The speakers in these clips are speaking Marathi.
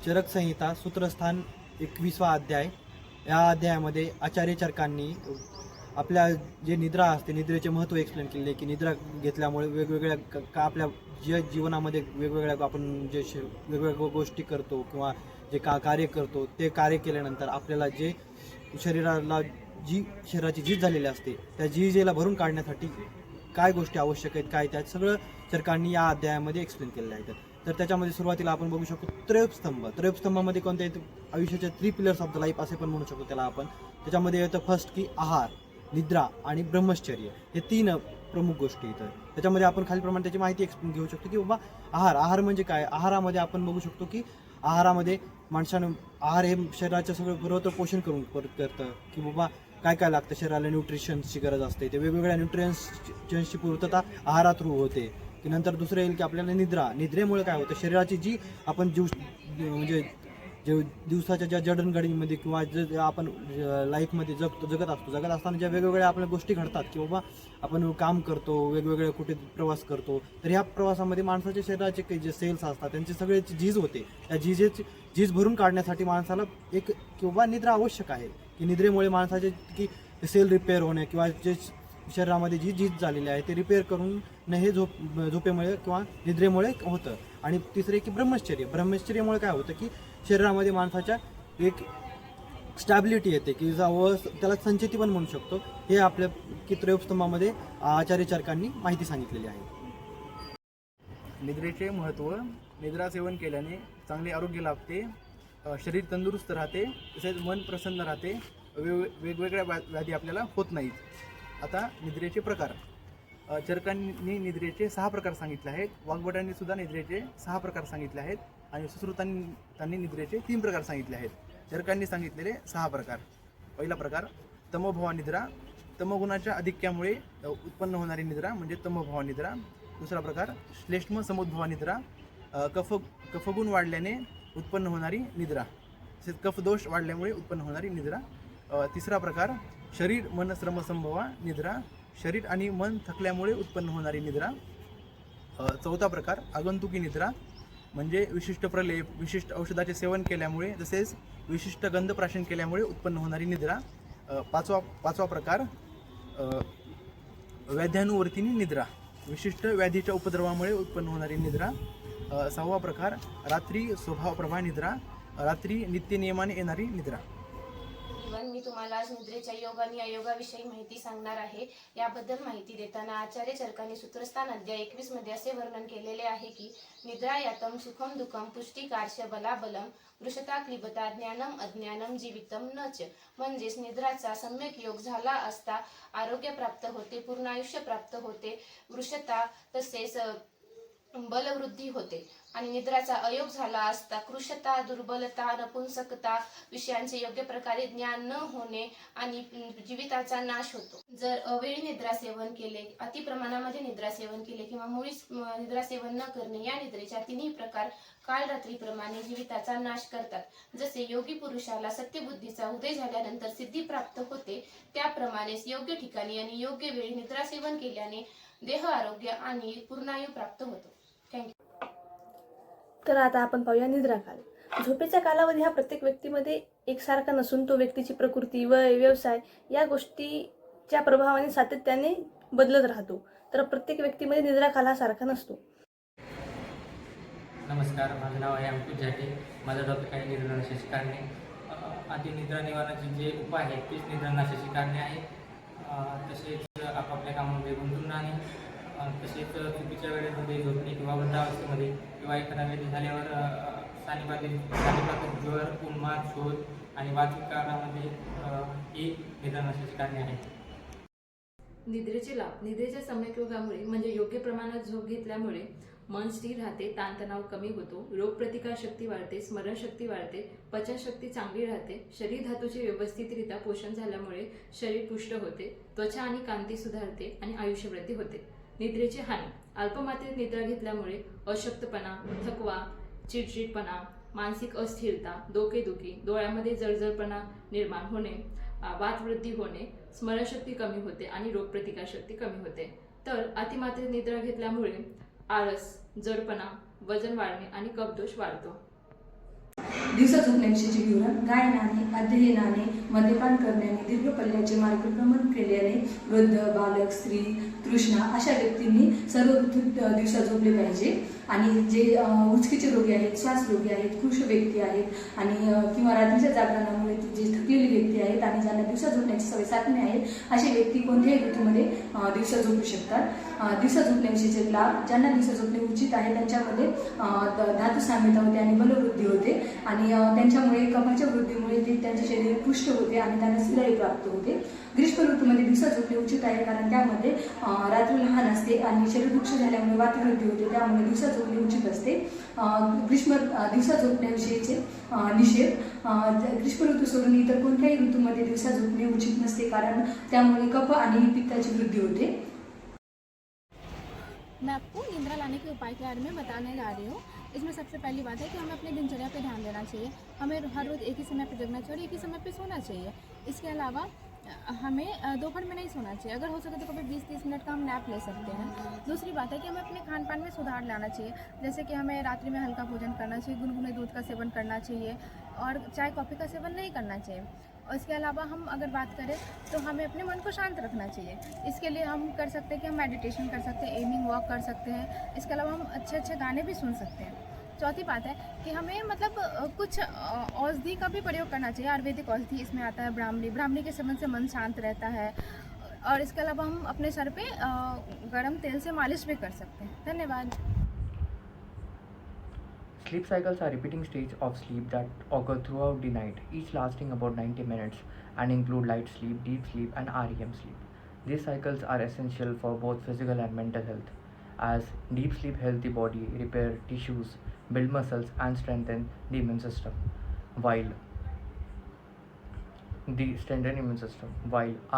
चरक संहिता सूत्रस्थान 21वा अध्याय. या अध्यायामध्ये आचार्य चरकांनी आपल्या जे निद्रा असते निद्रेचे महत्त्व एक्सप्लेन केले की निद्रा घेतल्यामुळे वेगवेगळ्या आपल्या जीवनामध्ये वेगवेगळ्या आपण जे वेगवेगळ्या गोष्टी करतो किंवा जे कार्य करतो ते कार्य केल्यानंतर आपल्याला जे शरीराची झीज झालेली असते त्या झीजेला भरून काढण्यासाठी काय गोष्टी आवश्यक आहेत काय त्यात सगळं चरकांनी या अध्यायामध्ये एक्सप्लेन केलेलं आहे. तर त्याच्यामध्ये सुरुवातीला आपण बघू शकतो त्रयोस्तंभामध्ये कोणते आहेत आयुष्याचे 3 पिलर्स ऑफ द लाईफ असे पण म्हणू शकतो त्याला आपण. त्याच्यामध्ये येतं फर्स्ट की आहार, निद्रा आणि ब्रह्मचर्य हे 3 प्रमुख गोष्टी येतात. त्याच्यामध्ये आपण खालीलप्रमाणे त्याची माहिती एक्सप्लेन घेऊ शकतो की बाबा आहार म्हणजे काय. आहारामध्ये आपण बघू शकतो की आहारामध्ये माणसानं आहार हे शरीराचं सगळं पुरवठं पोषण करतं की बाबा काय काय लागतं शरीराला न्यूट्रिशन्सची गरज असते ते वेगवेगळ्या न्यूट्रियन्सची पूर्तता आहारा थ्रू होते. की नंतर दुसरं येईल की आपल्याला निद्रेमुळे काय होतं शरीराची जी आपण म्हणजे जे दिवसाच्या ज्या जडणघडणीमध्ये किंवा जे आपण लाईफमध्ये जगत असताना ज्या वेगवेगळ्या आपल्या गोष्टी घडतात की बाबा आपण काम करतो वेगवेगळे कुठे प्रवास करतो तर ह्या प्रवासामध्ये माणसाच्या शरीराचे काही जे सेल्स असतात त्यांची सगळ्याची झीज होते. त्या झीज भरून काढण्यासाठी माणसाला एक किंवा निद्रा आवश्यक आहे की निद्रेमुळे माणसाचे की सेल रिपेअर होणे किंवा जे शरीरामध्ये जी झीज झालेली आहे ते रिपेअर करून हे झोपेमुळे किंवा निद्रेमुळे होतं. आणि तिसरे की ब्रह्मचर्यामुळे काय होतं की शरीरामध्ये माणसाच्या एक स्टॅबिलिटी येते की त्याला संचेती पण म्हणू शकतो. हे आपल्या की त्रयोस्तंभामध्ये आचार्य चरकांनी माहिती सांगितलेली आहे. निद्रेचे महत्त्व. निद्रा सेवन केल्याने चांगले आरोग्य लाभते, शरीर तंदुरुस्त राहते, तसेच मन प्रसन्न राहते, वेगवेगळ्या व्याधी आपल्याला होत नाहीत. आता निद्रेचे प्रकार. चरकांनी निद्रेचे 6 प्रकार सांगितले आहेत. वाग्भटांनी सुद्धा निद्रेचे 6 प्रकार सांगितले आहेत आणि सुश्रुतांनी निद्रेचे 3 प्रकार सांगितले आहेत. चरकांनी सांगितलेले 6 प्रकार. पहिला प्रकार तमोभवा निद्रा. तमोगुणाच्या अधिक्यामुळे उत्पन्न होणारी निद्रा म्हणजे तमोभवा निद्रा. दुसरा प्रकार श्लेष्म समुद्भवा निद्रा. कफगुण वाढल्याने उत्पन्न होणारी निद्रा, तसेच कफदोष वाढल्यामुळे उत्पन्न होणारी निद्रा. तिसरा प्रकार शरीर मन श्रमसंभवा निद्रा. शरीर आणि मन थकल्यामुळे उत्पन्न होणारी निद्रा. चौथा प्रकार आगंतुकी निद्रा म्हणजे विशिष्ट प्रलेप विशिष्ट औषधाचे सेवन केल्यामुळे तसेच विशिष्ट गंधप्राशन केल्यामुळे उत्पन्न होणारी निद्रा. पाचवा प्रकार व्याध्यानुवर्तिनी निद्रा विशिष्ट व्याधीच्या उपद्रवामुळे उत्पन्न होणारी निद्रा. 6वा प्रकार रात्री स्वभावप्रभा निद्रा रात्री नित्यनियमाने येणारी निद्रा. मी तुम्हाला आज निद्रेच्या योग आणि अयोगाविषयी माहिती सांगणार आहे. याबद्दल माहिती देताना आचार्य चरकांनी सूत्रस्थान अध्याय 21 मध्ये असे वर्णन केलेले आहे की निद्रा यातम सुखम दुःखम पुष्टिकार्ष बलाबलम वृषता क्लिबता ज्ञानम अज्ञानम जीवितम नच. म्हणजेच निद्राचा सम्यक योग झाला असता आरोग्य प्राप्त होते, पूर्ण आयुष्य प्राप्त होते, वृषता तसेच बलवृद्धी होते. आणि निद्राचा अयोग झाला असता कृशता, दुर्बलता, नपुंसकता, विषयांचे योग्य प्रकारे ज्ञान न होणे आणि जीविताचा नाश होतो. जर अवेळी निद्रा सेवन केले, अति प्रमाणामध्ये निद्रा सेवन केले किंवा मुळीच निद्रा सेवन न करणे या निद्रेच्या 3ही प्रकार काल रात्रीप्रमाणे जीविताचा नाश करतात. जसे योगी पुरुषाला सत्यबुद्धीचा उदय झाल्यानंतर सिद्धी प्राप्त होते त्याप्रमाणेच योग्य ठिकाणी आणि योग्य वेळी निद्रा सेवन केल्याने देह आरोग्य आणि पूर्णायु प्राप्त होतो. थँक्यू. तर आता आपण पाहूया निद्राकाल. झोपेचा कालावधी हा प्रत्येक व्यक्तीमध्ये एकसारखा नसून तो व्यक्तीची प्रकृती, वय, व्यवसाय या गोष्टीच्या प्रभावाने सातत्याने बदलत राहतो. तर प्रत्येक व्यक्तीमध्ये निद्राकाल हा सारखा नसतो. नमस्कार, माझं नाव आहे अंकुश झाटे. माझा डॉक्टर काही निद्रानाशाची कारणे. आधी निद्रा निवारणाचे जे उपाय आहेत तेच निद्रानाशाची कारणे आहेत. तसेच आपापल्या कामामध्ये गुंतून राहणे, तसेच चुकीच्या वेळेमध्ये झोपणे किंवा वृद्धावस्थेमध्ये किंवा एखादा वेळ झाल्यावर सानिपात ज्वर, उन्माद, शोध आणि वाचिक काळामध्ये ही निद्रानाशाची कारणे आहेत. निद्रेचे लाभ. निद्रेच्या सम्यक योगामुळे म्हणजे योग्य प्रमाणात झोप घेतल्यामुळे मन स्थिर राहते, ताणतणाव कमी होतो, रोगप्रतिकार शक्ती वाढते, स्मरणशक्ती वाढते, पचनशक्ती चांगली राहते, शरीर धातूचे व्यवस्थितरित्या पोषण झाल्यामुळे शरीर पुष्ट होते, त्वचा आणि कांती सुधारते आणि आयुष्यवृद्धी होते. निद्रेची हानी. अल्पमात्रेत निद्रा घेतल्यामुळे अशक्तपणा, थकवा, चिडचिडपणा, मानसिक अस्थिरता, डोकेदुखी, डोळ्यामध्ये जळजळपणा निर्माण होणे, वातवृद्धी होणे, स्मरणशक्ती कमी होते आणि रोगप्रतिकारशक्ती कमी होते. तर अतिमात्रेत निद्रा घेतल्यामुळे आळस, जडपणा, वजन वाढणे आणि कफदोष वाढतो. दिवसा झोपण्याविषयीचे विवरण गायनाने, अध्ययनाने, मद्यपान करण्याने, दीर्घ पल्ल्याचे मार्गक्रमण केल्याने वृद्ध, बालक, स्त्री, तृष्णा अशा व्यक्तींनी सर्व ऋतूत दिवसा झोपले पाहिजे. आणि जे उचकीचे रोगी आहेत, श्वासरोगी आहेत, कृश व्यक्ती आहेत आणि किंवा रात्रीच्या जागरणामुळे जे थकलेली व्यक्ती आहेत आणि ज्यांना दिवसा झोपण्याची सवय साधने आहेत असे व्यक्ती कोणत्याही ऋतूमध्ये दिवसा झोपू शकतात. दिवसा झोपण्याविषयीचे लाभ ज्यांना दिवसा झोपणे उचित आहे त्यांच्यामध्ये धातू साम्यता होते आणि बलवृद्धी होते आणि त्यांच्यामुळे कफाच्या वृद्धीमुळे ते त्यांचे शरीर पुष्ट होते आणि त्यांना स्थिराई प्राप्त होते. ग्रीष्म ऋतूमध्ये दिवसा झोपणे उचित आहे कारण त्यामध्ये रात्र लहान असते आणि शरीर वृक्ष झाल्यामुळे वातवृद्धी होते, त्यामुळे दिवसा झोपणे उचित असते. दिवसा झोपण्याविषयीचे निषेध ग्रीष्म ऋतू सोडून इतर कोणत्याही ऋतूमध्ये दिवसा झोपणे उचित नसते कारण त्यामुळे कफ आणि पित्ताची वृद्धी होते. मैं आपको निद्रा लाने के उपाय के बारे में बताने जा रही हूँ. इसमें सबसे पहली बात है कि हमें अपनी दिनचर्या पे ध्यान देना चाहिए. हमें हर रोज़ एक ही समय पे जगना चाहिए और एक ही समय पे सोना चाहिए. इसके अलावा हमें दोपहर में नहीं सोना चाहिए. अगर हो सके तो कभी 20-30 मिनट का हम नैप ले सकते हैं. दूसरी बात है कि हमें अपने खान पान में सुधार लाना चाहिए. जैसे कि हमें रात्रि में हल्का भोजन करना चाहिए, गुनगुने दूध का सेवन करना चाहिए और चाय कॉफ़ी का सेवन नहीं करना चाहिए. और इसके अलावा हम अगर बात करें तो हमें अपने मन को शांत रखना चाहिए. इसके लिए हम कर सकते हैं कि हम मेडिटेशन कर सकते हैं, एमिंग वॉक कर सकते हैं. इसके अलावा हम अच्छे अच्छे गाने भी सुन सकते हैं. चौथी बात है कि हमें मतलब कुछ औषधि का भी प्रयोग करना चाहिए. आयुर्वेदिक औषधि इसमें आता है ब्राह्मणी के सेवन से मन शांत रहता है. और इसके अलावा हम अपने सर पे गर्म तेल से मालिश भी कर सकते हैं. धन्यवाद. Sleep cycles are repeating stages of sleep that occur throughout the night, each lasting about 90 minutes and include light sleep, deep sleep, and REM sleep. These cycles are essential for both physical and mental health, as deep sleep helps the body repair tissues, build muscles, and strengthen the immune system, while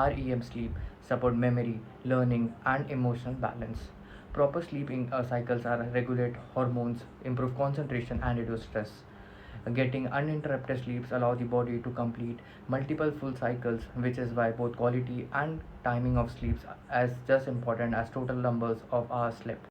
REM sleep support memory, learning, and emotional balance. Proper sleeping cycles are regulate hormones, improve concentration, and reduce stress. Getting uninterrupted sleeps allow the body to complete multiple full cycles, which is why both quality and timing of sleeps as just important as total numbers of hours slept.